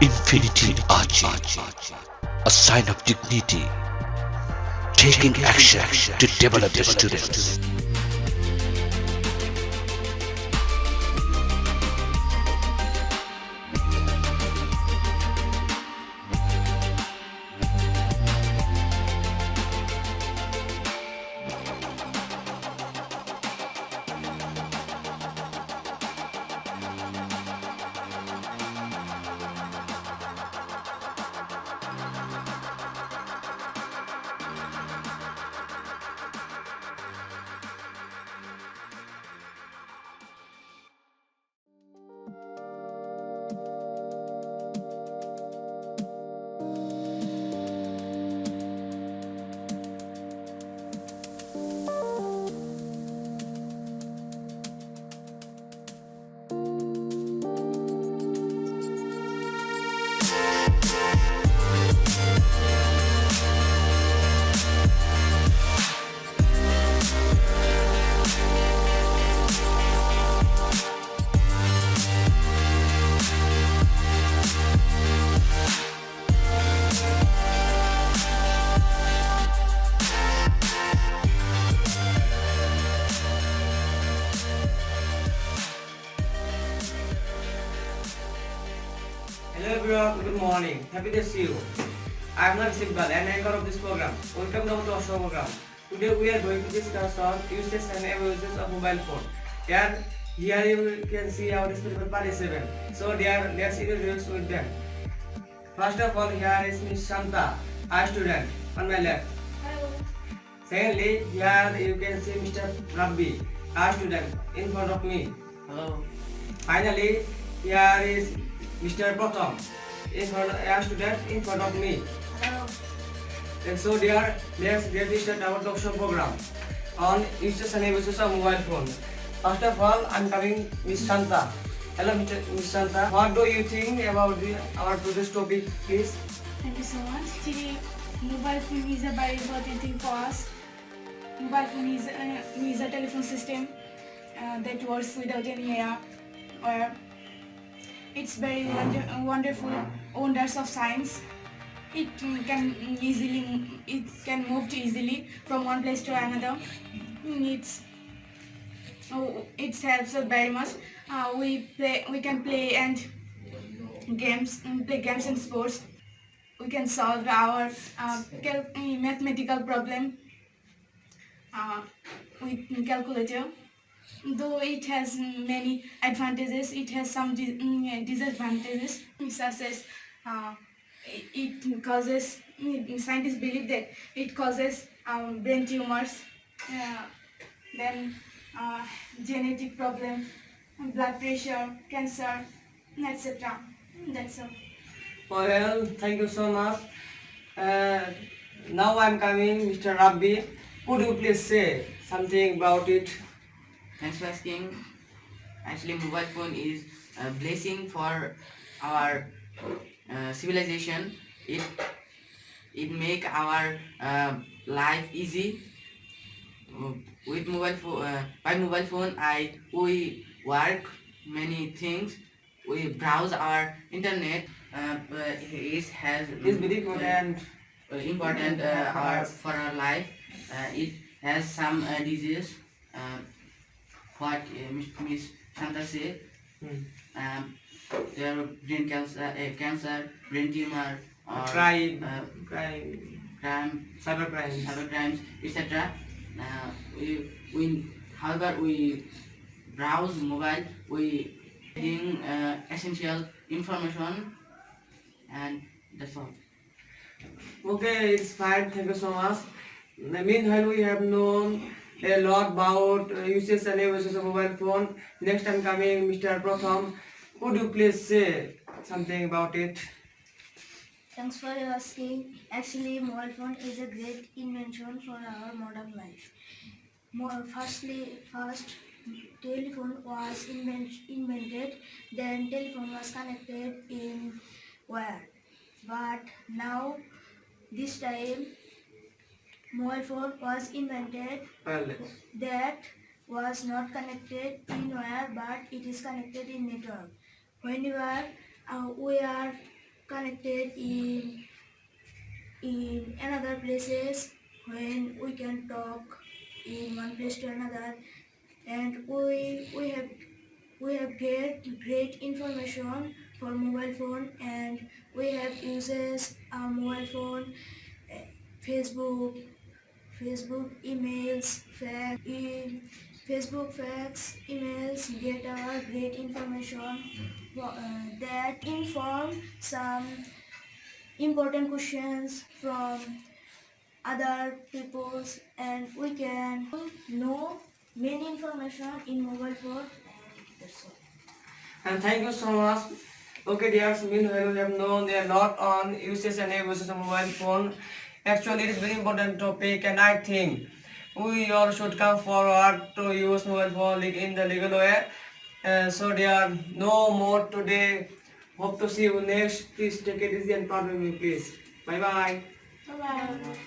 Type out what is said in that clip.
Infinity Ahzee, a sign of dignity, taking action to develop the students. Hello everyone, good morning. Happy to see you. I am Ahzee, an anchor of this program. Welcome down to our show program. Today we are going to discuss on uses and abuses of mobile phone. Here you can see our respectable participants. So let's introduce with them. First of all, here is Miss Shanta, a student, on my left. Hello. Secondly, here you can see Mr. Rabbi, a student, in front of me. Hello. Finally, here is Mr. Pratham, a student in front of me. Hello. So dear, let's get started our talk show program on uses and abuses of mobile phone. First of all, I'm coming Miss Shanta. Hello, Miss Shanta. What do you think about our today's topic, please? Thank you so much. Today, mobile phone is a very important thing for us. Mobile phone is a telephone system that works without any app. Or it's very wonderful wonders of science. It can move easily from one place to another. It helps us very much. We can play games and sports. We can solve our mathematical problem with calculator. Though it has many advantages, it has some disadvantages, such as it causes. Scientists believe that it causes brain tumors, then genetic problem, blood pressure, cancer, etc. That's all. Well, thank you so much. Now I'm coming Mr. Rabbi. Could you please say something about it? Thanks for asking. Actually, mobile phone is a blessing for our civilization. It make our life easy. With by mobile phone, we work many things. We browse our internet. It has It's very important. important for our life. It has some disease. What Miss Shanta said, there are brain cancer, brain tumor, or Crime, cyber crimes, etc. However, we browse mobile, we getting essential information, and that's all. Okay, it's fine. Thank you so much. Meanwhile, we have known a lot about uses and abuses of mobile phone. Next time coming, Mr. Pratham. Could you please say something about it? Thanks for asking. Actually, mobile phone is a great invention for our modern life. First telephone was invented, then telephone was connected in wire. But now, this time, mobile phone was invented Well, that was not connected in wire, but it is connected in network. Whenever we are connected in another places when we can talk in one place to another, and we have get great information for mobile phone, and we have uses our mobile phone, eh, facebook Facebook emails, Facebook fax emails get our great information that inform some important questions from other peoples, and we can know many information in mobile phone, and that's all. And thank you so much. Okay, dear, meanwhile we have known a lot on usage and abuses of mobile phone. Actually, it is very important topic, and I think we all should come forward to use mobile phone in the legal way. So dear, no more today. Hope to see you next. Please take it easy and pardon me, please. Bye bye. Bye bye.